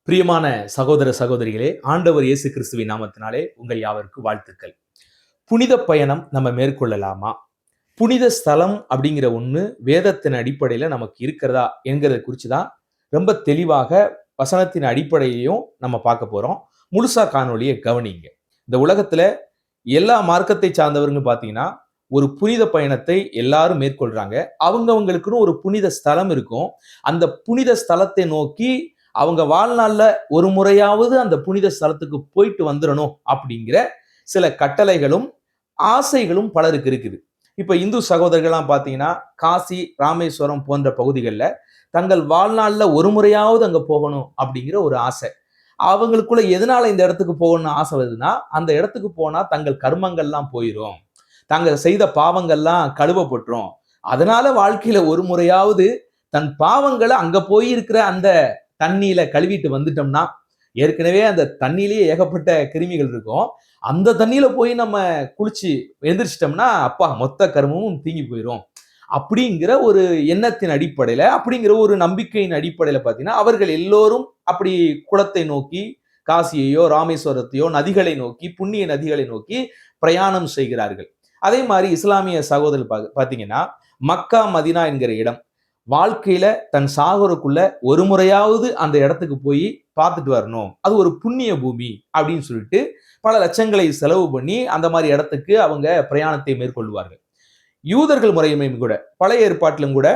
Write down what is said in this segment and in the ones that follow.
பிரியமான சகோதர சகோதரிகளே, ஆண்டவர் இயேசு கிறிஸ்துவின் நாமத்தினாலே உங்கள் யாவருக்கு வாழ்த்துக்கள். புனித பயணம் நம்ம மேற்கொள்ளலாமா? புனித ஸ்தலம் அப்படிங்கிற ஒண்ணு வேதத்தின் அடிப்படையில நமக்கு இருக்கிறதா என்கிறத குறித்து தான் ரொம்ப தெளிவாக வசனத்தின் அடிப்படையிலையும் நம்ம பார்க்க போறோம். முழுசா காணொளியை கவனிங்க. இந்த உலகத்துல எல்லா மார்க்கத்தை சார்ந்தவருங்க பார்த்தீங்கன்னா, ஒரு புனித பயணத்தை எல்லாரும் மேற்கொள்றாங்க. அவங்கவங்களுக்குன்னு ஒரு புனித ஸ்தலம் இருக்கும். அந்த புனித ஸ்தலத்தை நோக்கி அவங்க வாழ்நாள்ல ஒரு முறையாவது அந்த புனித ஸ்தலத்துக்கு போயிட்டு வந்துடணும் அப்படிங்கிற சில கட்டளைகளும் ஆசைகளும் பலருக்கு இருக்குது. இப்ப இந்து சகோதரர்கள்லாம் பார்த்தீங்கன்னா, காசி, ராமேஸ்வரம் போன்ற பகுதிகளில் தங்கள் வாழ்நாள்ல ஒரு முறையாவது அங்க போகணும் அப்படிங்கிற ஒரு ஆசை. அவங்களுக்குள்ள எதனால இந்த இடத்துக்கு போகணும்னு ஆசை வருதுன்னா, அந்த இடத்துக்கு போனா தங்கள் கர்மங்கள்லாம் போயிரும், தாங்கள் செய்த பாவங்கள்லாம் கழுவப்பட்டுரும். அதனால வாழ்க்கையில ஒரு முறையாவது தன் பாவங்களை அங்க போய் இருக்கிற அந்த தண்ணியில கழுவிட்டு வந்துட்டோம்னா, ஏற்கனவே அந்த தண்ணியிலேயே ஏகப்பட்ட கிருமிகள் இருக்கும். அந்த தண்ணியில போய் நம்ம குளிச்சு எந்திரிச்சிட்டோம்னா, அப்பா மொத்த கர்மமும் தீங்கி போயிரும். அப்படிங்கிற ஒரு எண்ணத்தின் அடிப்படையில, அப்படிங்கிற ஒரு நம்பிக்கையின் அடிப்படையில பார்த்தீங்கன்னா, அவர்கள் எல்லோரும் அப்படி குளத்தை நோக்கி, காசியையோ, ராமேஸ்வரத்தையோ, நதிகளை நோக்கி, புண்ணிய நதிகளை நோக்கி பிரயாணம் செய்கிறார்கள். அதே மாதிரி இஸ்லாமிய சகோதரர் பார்த்தீங்கன்னா, மக்கா, மதினா என்கிற இடம் வாழ்க்கையில தன் சாகருக்குள்ள ஒரு முறையாவது அந்த இடத்துக்கு போய் பார்த்துட்டு வரணும், அது ஒரு புண்ணிய பூமி அப்படின்னு சொல்லிட்டு பல லட்சங்களை செலவு பண்ணி அந்த மாதிரி இடத்துக்கு அவங்க பிரயாணத்தை மேற்கொள்வார்கள். யூதர்கள் முறையுமே கூட பழைய ஏற்பாட்டிலும் கூட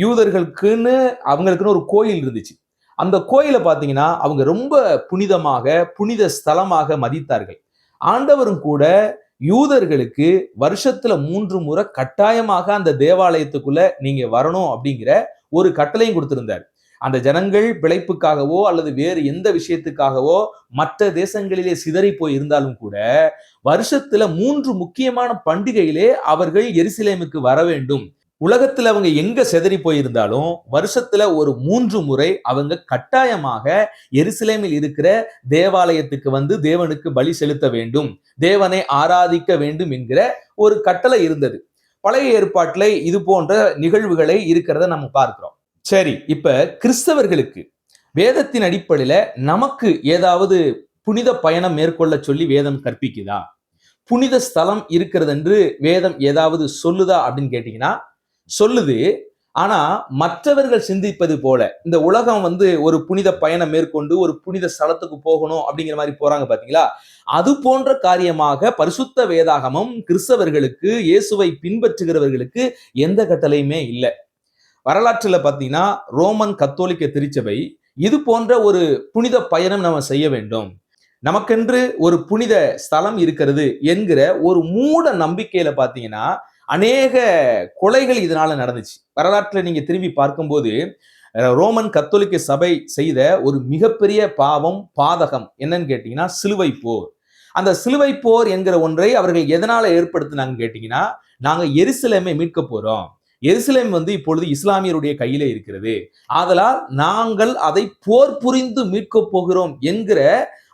யூதர்களுக்குன்னு அவங்களுக்குன்னு ஒரு கோயில் இருந்துச்சு. அந்த கோயிலை பார்த்தீங்கன்னா அவங்க ரொம்ப புனிதமாக, புனித ஸ்தலமாக மதித்தார்கள். ஆண்டவரும் கூட யூதர்களுக்கு வருஷத்துல 3 முறை கட்டாயமாக அந்த தேவாலயத்துக்குள்ள நீங்க வரணும் அப்படிங்கிற ஒரு கட்டளையும் கொடுத்திருந்தார். அந்த ஜனங்கள் பிழைப்புக்காகவோ அல்லது வேறு எந்த விஷயத்துக்காகவோ மற்ற தேசங்களிலே சிதறி போய் இருந்தாலும் கூட வருஷத்துல 3 முக்கியமான பண்டிகையிலே அவர்கள் எருசலேமுக்கு வர வேண்டும். உலகத்துல அவங்க எங்க சிதறி போயிருந்தாலும் வருஷத்துல ஒரு 3 முறை அவங்க கட்டாயமாக எருசலேமில் இருக்கிற தேவாலயத்துக்கு வந்து தேவனுக்கு பலி செலுத்த வேண்டும், தேவனை ஆராதிக்க வேண்டும் என்கிற ஒரு கட்டளை இருந்தது. பழைய ஏற்பாட்டில் இது போன்ற நிகழ்வுகளை இருக்கிறத நம்ம பார்க்கிறோம். சரி, இப்ப கிறிஸ்தவர்களுக்கு வேதத்தின் அடிப்படையில நமக்கு ஏதாவது புனித பயணம் மேற்கொள்ள சொல்லி வேதம் கற்பிக்குதா? புனித ஸ்தலம் இருக்கிறது என்று வேதம் ஏதாவது சொல்லுதா அப்படின்னு கேட்டீங்கன்னா சொல்லுது. ஆனா மற்றவர்கள் சிந்திப்பது போல இந்த உலகம் வந்து ஒரு புனித பயணம் மேற்கொண்டு ஒரு புனித ஸ்தலத்துக்கு போகணும் அப்படிங்கிற மாதிரி போறாங்க பாத்தீங்களா, அது போன்ற காரியமாக பரிசுத்த வேதாகமம் கிறிஸ்தவர்களுக்கு, இயேசுவை பின்பற்றுகிறவர்களுக்கு எந்த கட்டளையுமே இல்லை. வரலாற்றுல பாத்தீங்கன்னா ரோமன் கத்தோலிக்க திருச்சபை இது போன்ற ஒரு புனித பயணம் நம்ம செய்ய வேண்டும், நமக்கென்று ஒரு புனித ஸ்தலம் இருக்கிறது என்கிற ஒரு மூட நம்பிக்கையில பாத்தீங்கன்னா அநேக கொலைகள் இதனால நடந்துச்சு. வரலாற்றுல நீங்க திரும்பி பார்க்கும்போது ரோமன் கத்தோலிக்க சபை செய்த ஒரு மிகப்பெரிய பாவம், பாதகம் என்னன்னு கேட்டீங்கன்னா சிலுவை போர். அந்த சிலுவை போர் என்கிற ஒன்றை அவர்கள் எதனால ஏற்படுத்தினாங்க கேட்டீங்கன்னா, நாங்க எருசலேமை மீட்க போறோம், எருசலேம் வந்து இப்பொழுது இஸ்லாமியருடைய கையிலே இருக்கிறது, ஆதலால் நாங்கள் அதை போர் புரிந்து மீட்க போகிறோம் என்கிற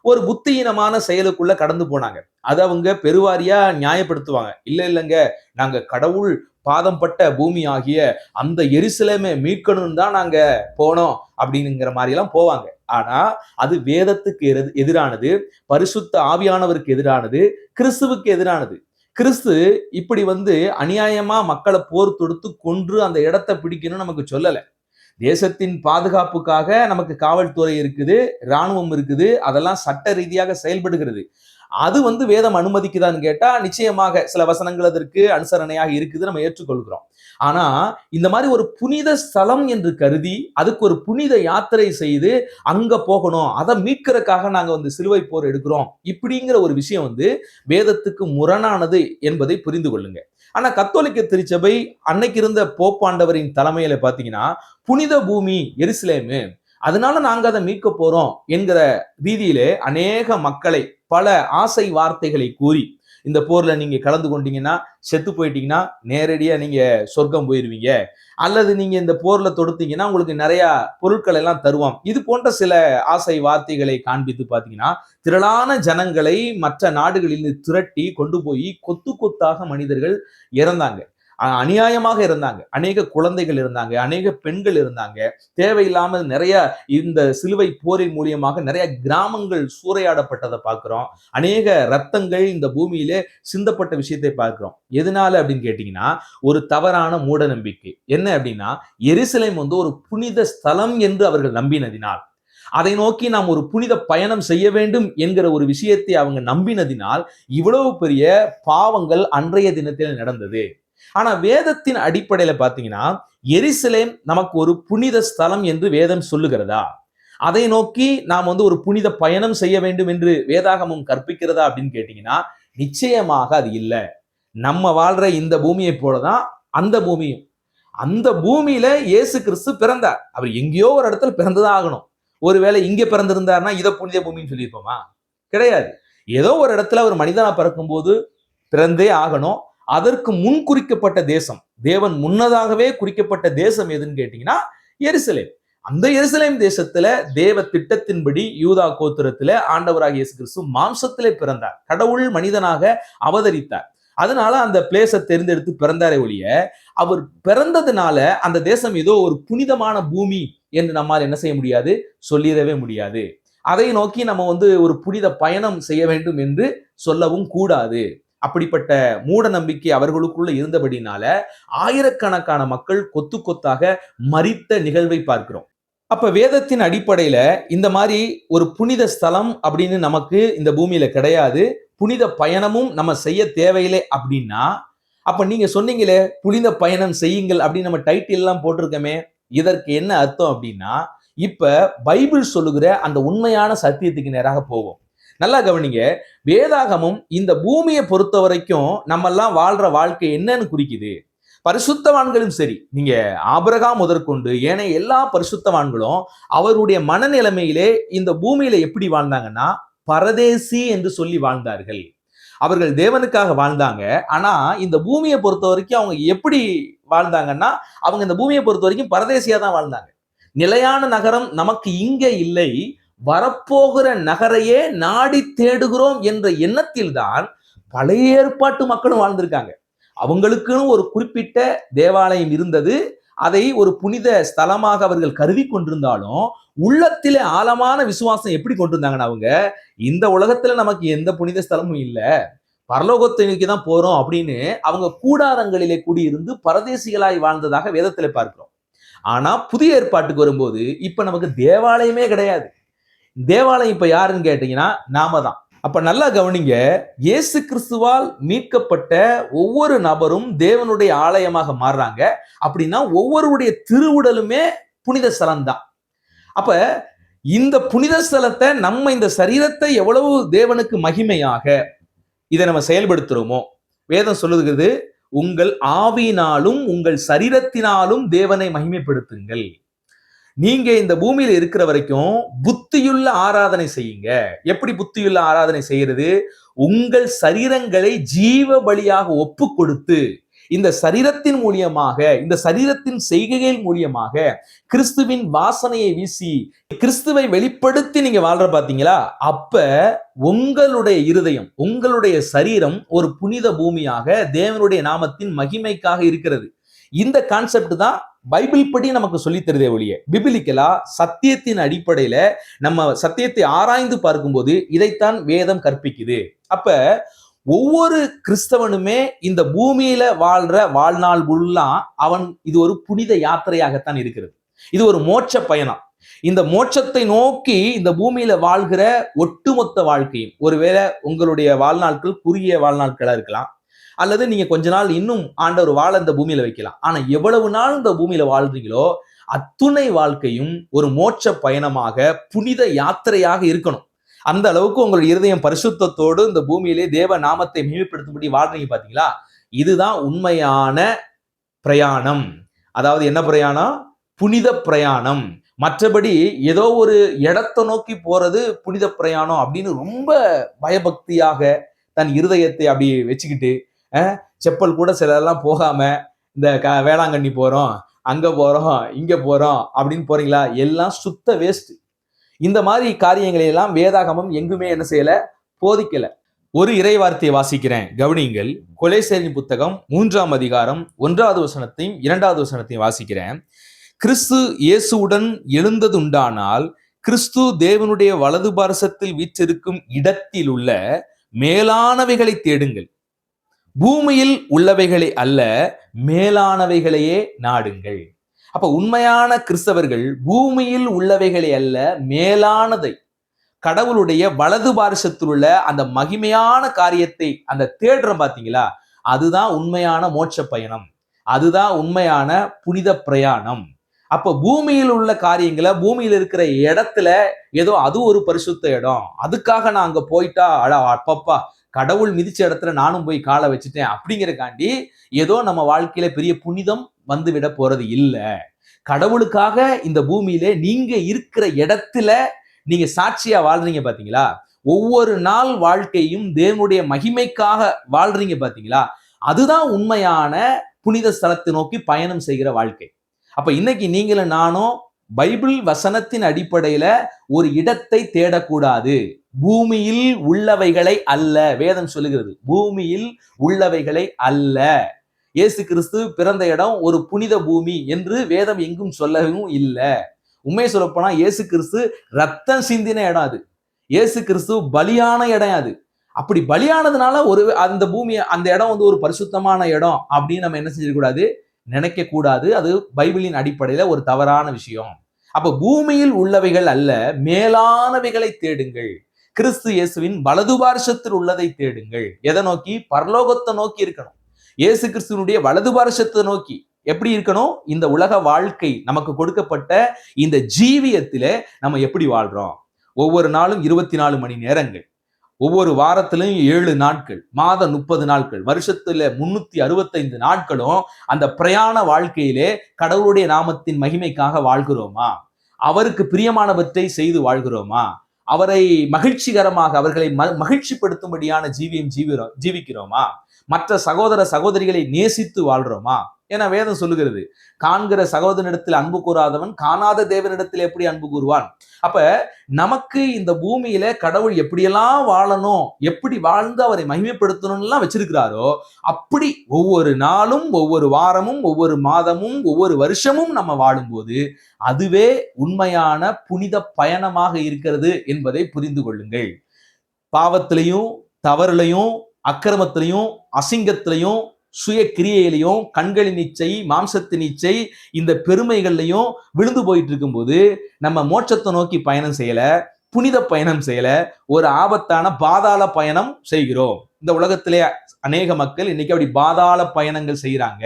ஒரு புத்தியீனமான செயலுக்குள்ள கடந்து போனாங்க. அது அவங்க பெருவாரியா நியாயப்படுத்துவாங்க. இல்ல இல்லங்க, நாங்க கடவுள் பாதம் பட்ட பூமி ஆகிய அந்த எருசலேமை மீட்கணும் தான் நாங்க போனோம் அப்படிங்கிற மாதிரி எல்லாம் போவாங்க. ஆனா அது வேதத்துக்கு எதிரானது, பரிசுத்த ஆவியானவருக்கு எதிரானது, கிறிஸ்துவுக்கு எதிரானது. கிறிஸ்து இப்படி வந்து அநியாயமா மக்களை போர் தொடுத்து கொன்று அந்த இடத்தை பிடிக்கணும்னு நமக்கு சொல்லல. தேசத்தின் பாதுகாப்புக்காக நமக்கு காவல்துறை இருக்குது, இராணுவம் இருக்குது, அதெல்லாம் சட்ட ரீதியாக செயல்படுகிறது. அது வந்து வேதம் அனுமதிக்குதான்னு கேட்டா நிச்சயமாக சில வசனங்கள் அதற்கு அனுசரணையாக இருக்குது, நம்ம ஏற்றுக்கொள்கிறோம். ஆனா இந்த மாதிரி ஒரு புனித ஸ்தலம் என்று கருதி அதுக்கு ஒரு புனித யாத்திரை செய்து அங்க போகணும், அதை மீட்கிறதுக்காக நாங்க வந்து சிலுவை போர் எடுக்கிறோம் இப்படிங்கிற ஒரு விஷயம் வந்து வேதத்துக்கு முரணானது என்பதை புரிந்து கொள்ளுங்க. ஆனா கத்தோலிக்க திருச்சபை அன்னைக்கு இருந்த போப்பாண்டவரின் தலைமையில பாத்தீங்கன்னா புனித பூமி எருசலேமு, அதனால நாங்க அதை மீட்க போறோம் என்கிற ரீதியிலே அநேக மக்களை பல ஆசை வார்த்தைகளை கூறி, இந்த போர்ல நீங்க கலந்து கொண்டீங்கன்னா செத்து போயிட்டீங்கன்னா நேரடியா நீங்க சொர்க்கம் போயிருவீங்க, அல்லது நீங்க இந்த போர்ல தொடுத்தீங்கன்னா உங்களுக்கு நிறைய பொருட்கள் எல்லாம் தருவோம், இது போன்ற சில ஆசை வார்த்தைகளை காண்பித்து பாத்தீங்கன்னா திரளான ஜனங்களை மற்ற நாடுகளில் திரட்டி கொண்டு போய் கொத்து கொத்தாக மனிதர்கள் இறந்தாங்க. அநியாயமாக இருந்தாங்க. அநேக குழந்தைகள் இருந்தாங்க, அநேக பெண்கள் இருந்தாங்க. தேவையில்லாம நிறைய இந்த சிலுவை போரின் மூலியமாக நிறைய கிராமங்கள் சூறையாடப்பட்டதை பார்க்கிறோம். அநேக ரத்தங்கள் இந்த பூமியிலே சிந்தப்பட்ட விஷயத்தை பார்க்கிறோம். எதனால அப்படின்னு கேட்டீங்கன்னா, ஒரு தவறான மூட நம்பிக்கை. என்ன அப்படின்னா, எருசலேம் ஒரு புனித ஸ்தலம் என்று அவர்கள் நம்பினதினால், அதை நோக்கி நாம் ஒரு புனித பயணம் செய்ய வேண்டும் என்கிற ஒரு விஷயத்தை அவங்க நம்பினதினால் இவ்வளவு பெரிய பாவங்கள் அன்றைய தினத்தில் நடந்தது. ஆனா வேதத்தின் அடிப்படையில பாத்தீங்கன்னா, எருசலேம் நமக்கு ஒரு புனித ஸ்தலம் என்று வேதம் சொல்லுகிறதா? அதை நோக்கி நாம் ஒரு புனித பயணம் செய்ய வேண்டும் என்று வேதாகமம் கற்பிக்கிறதா அப்படின்னு கேட்டீங்கன்னா, நிச்சயமாக அது இல்லை. நம்ம வாழ்ற இந்த பூமியை போலதான் அந்த பூமியும். அந்த பூமியில இயேசு கிறிஸ்து பிறந்தார். அவர் எங்கேயோ ஒரு இடத்துல பிறந்துதான் ஆகணும். ஒருவேளை இங்க பிறந்திருந்தார்னா இதை புனித பூமின்னு சொல்லியிருப்போமா? கிடையாது. ஏதோ ஒரு இடத்துல ஒரு மனிதனா பிறக்கும் போது பிறந்தே ஆகணும். அதற்கு முன் குறிக்கப்பட்ட தேசம், தேவன் முன்னதாகவே குறிக்கப்பட்ட தேசம் எதுன்னு கேட்டீங்கன்னா எருசலேம். அந்த எருசலேம் தேசத்துல தேவ திட்டத்தின்படி யூதா கோத்திரத்துல ஆண்டவராகிய இயேசு கிறிஸ்து மாம்சத்திலே பிறந்தார். கடவுள் மனிதனாக அவதரித்தார். அதனால அந்த பிளேஸை தேர்ந்தெடுத்து பிறந்தாரே ஒழிய, அவர் பிறந்ததுனால அந்த தேசம் ஏதோ ஒரு புனிதமான பூமி என்று நம்மால் என்ன செய்ய முடியாது, சொல்லிடவே முடியாது. அதை நோக்கி நம்ம ஒரு புனித பயணம் செய்ய வேண்டும் என்று சொல்லவும் கூடாது. அப்படிப்பட்ட மூட நம்பிக்கை அவர்களுக்குள்ள இருந்தபடினால ஆயிரக்கணக்கான மக்கள் கொத்து கொத்தாக மரித்த நிகழ்வை பார்க்கிறோம். அப்ப வேதத்தின் அடிப்படையில இந்த மாதிரி ஒரு புனித ஸ்தலம் அப்படின்னு நமக்கு இந்த பூமியில கிடையாது. புனித பயணமும் நம்ம செய்ய தேவையில்லை அப்படின்னா, அப்ப நீங்க சொன்னீங்களே புனித பயணம் செய்யுங்கள் அப்படின்னு நம்ம டைட்டில் எல்லாம் போட்டிருக்கோமே, இதற்கு என்ன அர்த்தம் அப்படின்னா, இப்ப பைபிள் சொல்லுகிற அந்த உண்மையான சத்தியத்துக்கு நேராக போவோம். நல்லா கவனிங்க, வேதாகமும் இந்த பூமியை பொறுத்த வரைக்கும் நம்ம எல்லாம் வாழ்ற வாழ்க்கை என்னன்னு குறிக்குது. பரிசுத்தவான்களும் சரி, நீங்க ஆபிரகாம் முதற்கொண்டு ஏனைய எல்லா பரிசுத்தவான்களும் அவருடைய மனநிலைமையிலே இந்த பூமியில எப்படி வாழ்ந்தாங்கன்னா, பரதேசி என்று சொல்லி வாழ்ந்தார்கள். அவர்கள் தேவனுக்காக வாழ்ந்தாங்க. ஆனா இந்த பூமியை பொறுத்த வரைக்கும் அவங்க எப்படி வாழ்ந்தாங்கன்னா, அவங்க இந்த பூமியை பொறுத்த வரைக்கும் பரதேசியா தான் வாழ்ந்தாங்க. நிலையான நகரம் நமக்கு இங்க இல்லை, வரப்போகிற நகரையே நாடி தேடுகிறோம் என்ற எண்ணத்தில் தான் பழைய ஏற்பாட்டு மக்களும் வாழ்ந்திருக்காங்க. அவங்களுக்குன்னு ஒரு குறிப்பிட்ட தேவாலயம் இருந்தது. அதை ஒரு புனித ஸ்தலமாக அவர்கள் கருதி கொண்டிருந்தாலும், உள்ளத்திலே ஆழமான விசுவாசம் எப்படி கொண்டிருந்தாங்கன்னா, அவங்க இந்த உலகத்துல நமக்கு எந்த புனித ஸ்தலமும் இல்ல, பரலோகத்தை நோக்கி தான் போறோம் அப்படின்னு அவங்க கூடாரங்களிலே கூடியிருந்து பரதேசிகளாய் வாழ்ந்ததாக வேதத்திலே பார்க்கிறோம். ஆனா புதிய ஏற்பாட்டுக்கு வரும்போது இப்ப நமக்கு தேவாலயமே கிடையாது. தேவாலயம் இப்ப யாருன்னு கேட்டீங்கன்னா நாம தான். அப்ப நல்லா கவனிங்க, இயேசு கிறிஸ்துவால் மீட்கப்பட்ட ஒவ்வொரு நபரும் தேவனுடைய ஆலயமாக மாறுறாங்க. அப்படின்னா ஒவ்வொருடைய திருவுடலுமே புனித ஸ்தலம் தான். அப்ப இந்த புனித ஸ்தலத்தை நம்ம இந்த சரீரத்தை எவ்வளவு தேவனுக்கு மகிமையாக இதை நம்ம செயல்படுத்துறோமோ, வேதம் சொல்லுகிறது, உங்கள் ஆவியினாலும் உங்கள் சரீரத்தினாலும் தேவனை மகிமைப்படுத்துங்கள். நீங்க இந்த பூமியில இருக்கிற வரைக்கும் புத்தியுள்ள ஆராதனை செய்யுங்க. எப்படி புத்தியுள்ள ஆராதனை செய்யறது? உங்கள் சரீரங்களை ஜீவ பலியாக ஒப்பு கொடுத்து, இந்த சரீரத்தின் மூலியமாக, இந்த சரீரத்தின் செய்கைகள் மூலியமாக கிறிஸ்துவின் வாசனையை வீசி கிறிஸ்துவை வெளிப்படுத்தி நீங்க வாழ்ற பாத்தீங்களா? அப்ப உங்களுடைய இருதயம், உங்களுடைய சரீரம் ஒரு புனித பூமியாக தேவனுடைய நாமத்தின் மகிமைக்காக இருக்கிறது. இந்த கான்செப்ட் தான் பைபிள் படி நமக்கு சொல்லி தருதே ஒழிய, பிபிலிக்கலா சத்தியத்தின் அடிப்படையில நம்ம சத்தியத்தை ஆராய்ந்து பார்க்கும்போது இதைத்தான் வேதம் கற்பிக்குது. அப்ப ஒவ்வொரு கிறிஸ்தவனுமே இந்த பூமியில வாழ்ற வாழ்நாள் ஃபுல்லா அவன் இது ஒரு புனித யாத்திரையாகத்தான் இருக்கிறது. இது ஒரு மோட்ச பயணம். இந்த மோட்சத்தை நோக்கி இந்த பூமியில வாழ்கிற ஒட்டுமொத்த வாழ்க்கையும், ஒருவேளை உங்களுடைய வாழ்நாட்கள் குறுகிய வாழ்நாட்களா இருக்கலாம், அல்லது நீங்க கொஞ்ச நாள் இன்னும் ஆண்டவர் வாழ இந்த பூமியில வைக்கலாம். ஆனா எவ்வளவு நாள் இந்த பூமியில வாழ்றீங்களோ அத்துணை வாழ்க்கையும் ஒரு மோட்ச பயணமாக புனித யாத்திரையாக இருக்கணும். அந்த அளவுக்கு உங்களுடைய இருதயம் பரிசுத்தத்தோடு இந்த பூமியிலே தேவ நாமத்தை மேம்படுத்தும்படி வாழ்றீங்க பாத்தீங்களா? இதுதான் உண்மையான பிரயாணம். அதாவது என்ன பிரயாணம்? புனித பிரயாணம். மற்றபடி ஏதோ ஒரு இடத்தை நோக்கி போறது புனித பிரயாணம் அப்படின்னு ரொம்ப பயபக்தியாக தன் இருதயத்தை அப்படி வச்சுக்கிட்டு, செப்பல் கூட சிலரெல்லாம் போகாம இந்த வேளாங்கண்ணி போறோம், அங்க போறோம், இங்க போறோம் அப்படின்னு போறீங்களா? எல்லாம் சுத்த வேஸ்ட். இந்த மாதிரி காரியங்களை எல்லாம் வேதாகமம் எங்குமே என்ன செய்யல, போதிக்கல. ஒரு இறை வார்த்தையை வாசிக்கிறேன், கவனியுங்கள். கொலேசேரின் புத்தகம் 3ஆம் அதிகாரம் 1வது வசனத்தையும் 2வது வசனத்தையும் வாசிக்கிறேன். கிறிஸ்து இயேசுவுடன் எழுந்ததுண்டானால் கிறிஸ்து தேவனுடைய வலது பார்சத்தில் வீற்றிருக்கும் இடத்தில் உள்ள மேலானவைகளை தேடுங்கள், பூமியில் உள்ளவைகளை அல்ல, மேலானவைகளையே நாடுங்கள். அப்ப உண்மையான கிறிஸ்தவர்கள் பூமியில் உள்ளவைகளை அல்ல, மேலானதை, கடவுளுடைய வலது பார்சத்தில் உள்ள அந்த மகிமையான காரியத்தை அந்த தேடுறோம் பாத்தீங்களா, அதுதான் உண்மையான மோட்ச பயணம், அதுதான் உண்மையான புனித பிரயாணம். அப்ப பூமியில் உள்ள காரியங்களை, பூமியில் இருக்கிற இடத்துல ஏதோ அது ஒரு பரிசுத்த இடம், அதுக்காக நான் அங்க போயிட்டா அப்பப்பா கடவுள் மிதிச்ச இடத்துல நானும் போய் காலை வச்சுட்டேன் அப்படிங்கிறக்காண்டி ஏதோ நம்ம வாழ்க்கையில பெரிய புனிதம் வந்து விட போறது இல்ல. கடவுளுக்காக இந்த பூமியில நீங்க இருக்கிற இடத்துல நீங்க சாட்சியா வாழ்றீங்க பாத்தீங்களா, ஒவ்வொரு நாள் வாழ்க்கையும் தேவனுடைய மகிமைக்காக வாழ்றீங்க பாத்தீங்களா, அதுதான் உண்மையான புனித ஸ்தலத்தை நோக்கி பயணம் செய்கிற வாழ்க்கை. அப்ப இன்னைக்கு நீங்களும் நானும் பைபிள் வசனத்தின் அடிப்படையில ஒரு இடத்தை தேடக்கூடாது. பூமியில் உள்ளவைகளை அல்ல, வேதம் சொல்லுகிறது, பூமியில் உள்ளவைகளை அல்ல. இயேசு கிறிஸ்து பிறந்த இடம் ஒரு புனித பூமி என்று வேதம் எங்கும் சொல்லவும் இல்லை. உண்மையை சொல்லப்போனா இயேசு கிறிஸ்து ரத்தம் சிந்தின இடம் அது, இயேசு கிறிஸ்து பலியான இடம் அது. அப்படி பலியானதுனால ஒரு அந்த பூமி, அந்த இடம் வந்து ஒரு பரிசுத்தமான இடம் அப்படின்னு நம்ம என்ன செஞ்சிடக்கூடாது, நினைக்க கூடாது. அது பைபிளின் அடிப்படையில ஒரு தவறான விஷயம். அப்ப பூமியில் உள்ளவைகள் அல்ல, மேலானவைகளை தேடுங்கள். கிறிஸ்து இயேசுவின் வலது பார்சத்தில் உள்ளதை தேடுங்கள். எதை நோக்கி? பரலோகத்தை நோக்கி இருக்கணும். இயேசு கிறிஸ்துவனுடைய வலது பார்சத்தை நோக்கி எப்படி இருக்கணும்? இந்த உலக வாழ்க்கை நமக்கு கொடுக்கப்பட்ட இந்த ஜீவியத்திலே நம்ம எப்படி வாழ்றோம்? ஒவ்வொரு நாளும் 24 மணி நேரங்கள், ஒவ்வொரு வாரத்திலும் 7 நாட்கள், மாதம் 30 நாட்கள், வருஷத்துல 365 நாட்களும் அந்த பிரயாண வாழ்க்கையிலே கடவுளுடைய நாமத்தின் மகிமைக்காக வாழ்கிறோமா? அவருக்கு பிரியமானவற்றை செய்து வாழ்கிறோமா? அவரை மகிழ்ச்சிகரமாக, அவர்களை மகிழ்ச்சிப்படுத்தும்படியான ஜீவிக்கிறோமா? மற்ற சகோதர சகோதரிகளை நேசித்து வாழ்றோமா? என வேதம் சொல்லுகிறது, காண்கிற சகோதரனிடத்தில் அன்பு கூறாதவன் காணாத தேவனிடத்தில் எப்படி அன்பு கூறுவான்? அப்ப நமக்கு இந்த பூமியில கடவுள் எப்படியெல்லாம் வாழணும், எப்படி வாழ்ந்து அவரை மகிமைப்படுத்தணும்லாம் வச்சிருக்கிறாரோ, அப்படி ஒவ்வொரு நாளும், ஒவ்வொரு வாரமும், ஒவ்வொரு மாதமும், ஒவ்வொரு வருஷமும் நம்ம வாழும்போது அதுவே உண்மையான புனித பயணமாக இருக்கிறது என்பதை புரிந்து கொள்ளுங்கள். பாவத்திலையும், தவறுலையும், அக்கிரமத்திலையும், அசிங்கத்திலையும், சுய கிரியையிலையும், கண்களின் இச்சை, மாம்சத்தின் இச்சை, இந்த பெருமைகள்லையும் விழுந்து போயிட்டு இருக்கும்போது நம்ம மோட்சத்தை நோக்கி பயணம் செய்யல, புனித பயணம் செய்யல, ஒரு ஆபத்தான பாதாள பயணம் செய்கிறோம். இந்த உலகத்திலே அநேக மக்கள் இன்னைக்கு அப்படி பாதாள பயணங்கள் செய்யறாங்க.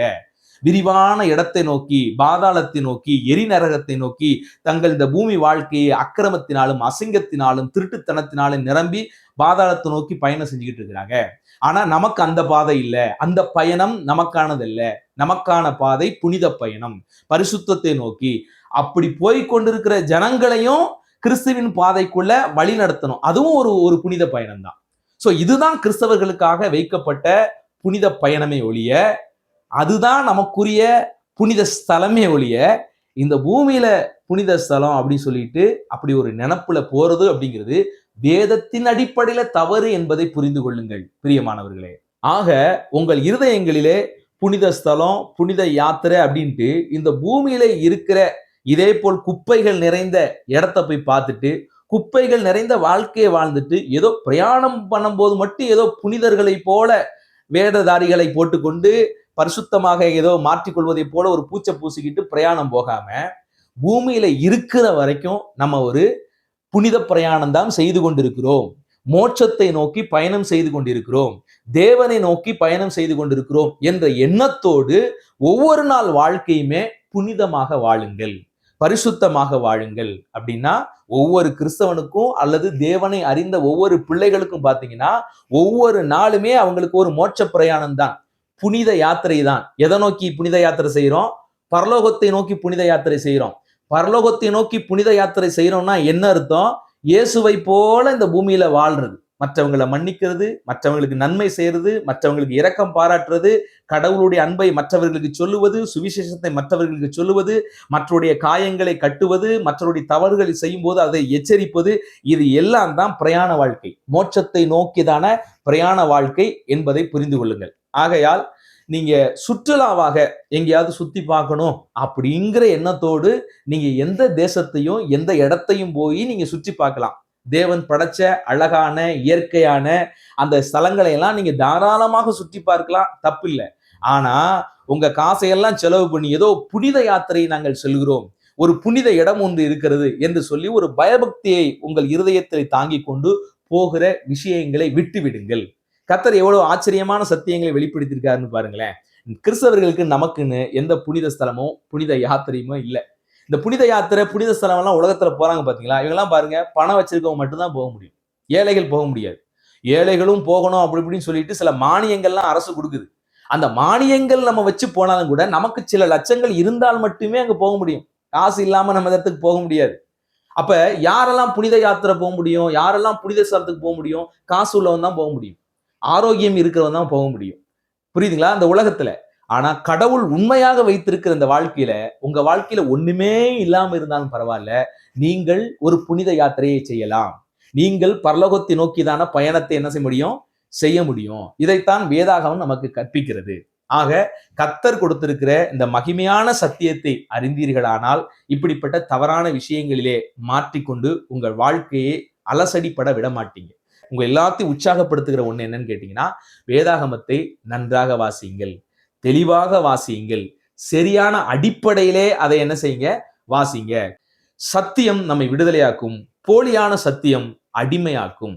விரிவான இடத்தை நோக்கி, பாதாளத்தை நோக்கி, எரிநரகத்தை நோக்கி தங்கள் இந்த பூமி வாழ்க்கையை அக்கிரமத்தினாலும், அசிங்கத்தினாலும், திருட்டுத்தனத்தினாலும் நிரம்பி பாதாளத்தை நோக்கி பயணம் செஞ்சுக்கிட்டு இருக்கிறாங்க. ஆனா நமக்கு அந்த பாதை இல்லை, அந்த பயணம் நமக்கானது இல்லை. நமக்கான பாதை புனித பயணம், பரிசுத்தத்தை நோக்கி. அப்படி போய் கொண்டிருக்கிற ஜனங்களையும் கிறிஸ்துவின் பாதைக்குள்ள வழி நடத்தணும். அதுவும் ஒரு புனித பயணம் தான். சோ இதுதான் கிறிஸ்தவர்களுக்காக வைக்கப்பட்ட புனித பயணமே ஒழிய, அதுதான் நமக்குரிய புனித ஸ்தலமே ஒழிய, இந்த பூமியில புனித ஸ்தலம் அப்படின்னு சொல்லிட்டு அப்படி ஒரு நினப்புல போறது அப்படிங்கிறது வேதத்தின் அடிப்படையில தவறு என்பதை புரிந்து கொள்ளுங்கள் பிரியமானவர்களே. ஆக உங்கள் இருதயங்களிலே புனித ஸ்தலம், புனித யாத்திரை அப்படின்ட்டு இந்த பூமியில இருக்கிற இதே போல் குப்பைகள் நிறைந்த இடத்தை போய் பார்த்துட்டு, குப்பைகள் நிறைந்த வாழ்க்கையை வாழ்ந்துட்டு, ஏதோ பிரயாணம் பண்ணும்போது மட்டும் ஏதோ புனிதர்களை போல வேடதாரிகளை போட்டுக்கொண்டு பரிசுத்தமாக ஏதோ மாற்றிக்கொள்வதை போல ஒரு பூச்சை பூசிக்கிட்டு பிரயாணம் போகாம, பூமியில இருக்கிற வரைக்கும் நம்ம ஒரு புனித பிரயாணம் தான் செய்து கொண்டிருக்கிறோம். மோட்சத்தை நோக்கி பயணம் செய்து கொண்டிருக்கிறோம், தேவனை நோக்கி பயணம் செய்து கொண்டிருக்கிறோம் என்ற எண்ணத்தோடு ஒவ்வொரு நாள் வாழ்க்கையுமே புனிதமாக வாழுங்கள், பரிசுத்தமாக வாழுங்கள். அப்படின்னா ஒவ்வொரு கிறிஸ்தவனுக்கும் அல்லது தேவனை அறிந்த ஒவ்வொரு பிள்ளைகளுக்கும் பார்த்தீங்கன்னா ஒவ்வொரு நாளுமே அவங்களுக்கு ஒரு மோட்ச பிரயாணம் தான், புனித யாத்திரை தான். எதை நோக்கி புனித யாத்திரை செய்யறோம்? பரலோகத்தை நோக்கி புனித யாத்திரை செய்யறோம். பரலோகத்தை நோக்கி புனித யாத்திரை செய்யறோம்னா என்ன அர்த்தம்? இயேசுவை போல இந்த பூமியில வாழ்றது. மற்றவங்களை மன்னிக்கிறது, மற்றவங்களுக்கு நன்மை செய்யறது, மற்றவங்களுக்கு இரக்கம் பாராட்டுறது, கடவுளுடைய அன்பை மற்றவர்களுக்கு சொல்லுவது, சுவிசேஷத்தை மற்றவர்களுக்கு சொல்லுவது, மற்றவருடைய காயங்களை கட்டுவது, மற்றவருடைய தவறுகளை செய்யும் போது அதை எச்சரிப்பது, இது எல்லாம் தான் பிரயாண வாழ்க்கை. மோட்சத்தை நோக்கிதான பிரயாண வாழ்க்கை என்பதை புரிந்து கொள்ளுங்கள். ஆகையால் நீங்க சுற்றுலாவாக எங்கேயாவது சுத்தி பார்க்கணும் அப்படிங்கிற எண்ணத்தோடு நீங்க எந்த தேசத்தையும் எந்த இடத்தையும் போய் நீங்க சுற்றி பார்க்கலாம். தேவன் படைச்ச அழகான இயற்கையான அந்த ஸ்தலங்களை எல்லாம் நீங்க தாராளமாக சுற்றி பார்க்கலாம், தப்பு இல்லை. ஆனா உங்க காசையெல்லாம் செலவு பண்ணி ஏதோ புனித யாத்திரை நாங்கள் செல்கிறோம், ஒரு புனித இடம் ஒன்று இருக்கிறது என்று சொல்லி ஒரு பயபக்தியை உங்கள் இருதயத்தில் தாங்கிக் கொண்டு போகிற விஷயங்களை விட்டு விடுங்கள். கர்த்தர் எவ்வளவு ஆச்சரியமான சத்தியங்களை வெளிப்படுத்தியிருக்காருன்னு பாருங்களேன். கிறிஸ்தவர்களுக்கு நமக்குன்னு எந்த புனித ஸ்தலமோ புனித யாத்திரையுமோ இல்லை. இந்த புனித யாத்திரை புனித ஸ்தலம் எல்லாம் உலகத்துல போறாங்க பாத்தீங்களா, இவங்கெல்லாம் பாருங்க பணம் வச்சிருக்கவங்க மட்டும்தான் போக முடியும், ஏழைகள் போக முடியாது. ஏழைகளும் போகணும் அப்படி இப்படின்னு சொல்லிட்டு சில மானியங்கள்லாம் அரசு கொடுக்குது. அந்த மானியங்கள் நம்ம வச்சு போனாலும் கூட நமக்கு சில லட்சங்கள் இருந்தால் மட்டுமே அங்க போக முடியும். காசு இல்லாம நம்ம இடத்துக்கு போக முடியாது. அப்ப யாரெல்லாம் புனித யாத்திரை போக முடியும், யாரெல்லாம் புனித ஸ்தலத்துக்கு போக முடியும்? காசு உள்ளவன் தான் போக முடியும், ஆரோக்கியம் இருக்கிறவன் தான் போக முடியும். புரியுதுங்களா? அந்த உலகத்துல. ஆனா கடவுள் உண்மையாக வைத்திருக்கிற இந்த வாழ்க்கையில உங்க வாழ்க்கையில ஒண்ணுமே இல்லாம இருந்தாலும் பரவாயில்ல, நீங்கள் ஒரு புனித யாத்திரையை செய்யலாம். நீங்கள் பரலோகத்தை நோக்கிதான பயணத்தை என்ன செய்ய முடியும்? செய்ய முடியும். இதைத்தான் வேதாகமம் நமக்கு கற்பிக்கிறது. ஆக கர்த்தர் கொடுத்திருக்கிற இந்த மகிமையான சத்தியத்தை அறிந்தீர்களானால் இப்படிப்பட்ட தவறான விஷயங்களிலே மாற்றிக்கொண்டு உங்கள் வாழ்க்கையை அலசடிப்பட விட மாட்டீங்க. உங்க எல்லாத்தையும் உற்சாகப்படுத்துகிற ஒண்ணு என்னன்னு கேட்டீங்கன்னா, வேதாகமத்தை நன்றாக வாசியுங்கள், தெளிவாக வாசியுங்கள், சரியான அடிப்படையிலே அதை என்ன செய்யுங்க? வாசிங்க. சத்தியம் நம்மை விடுதலையாக்கும், போலியான சத்தியம் அடிமையாக்கும்.